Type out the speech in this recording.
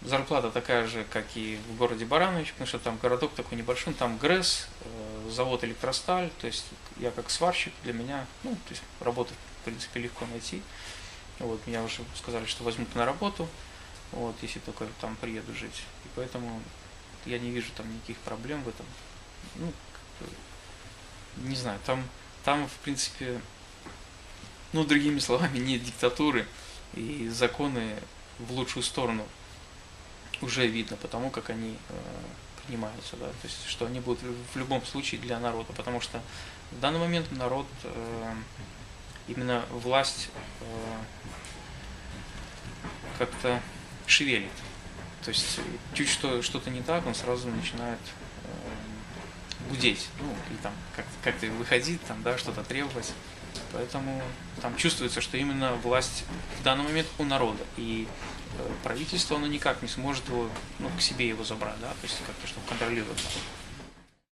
зарплата такая же, как и в городе Баранович, потому что там городок такой небольшой, там ГРЭС, завод Электросталь, то есть я как сварщик, для меня, ну, то есть работу, в принципе, легко найти. Вот, меня уже сказали, что возьмут на работу, вот, если только там приеду жить. И поэтому я не вижу там никаких проблем в этом. Ну, не знаю, там, в принципе, ну, другими словами, нет диктатуры, и законы в лучшую сторону уже видно потому, как они принимаются, да, то есть, что они будут в любом случае для народа, потому что в данный момент народ, именно власть как-то шевелит, то есть чуть что-то не так, он сразу начинает гудеть, ну, и там как-то выходить, там, да, что-то требовать. Поэтому там чувствуется, что именно власть в данный момент у народа. И правительство, оно никак не сможет его, ну, к себе его забрать, да, то есть как-то, чтобы контролировать.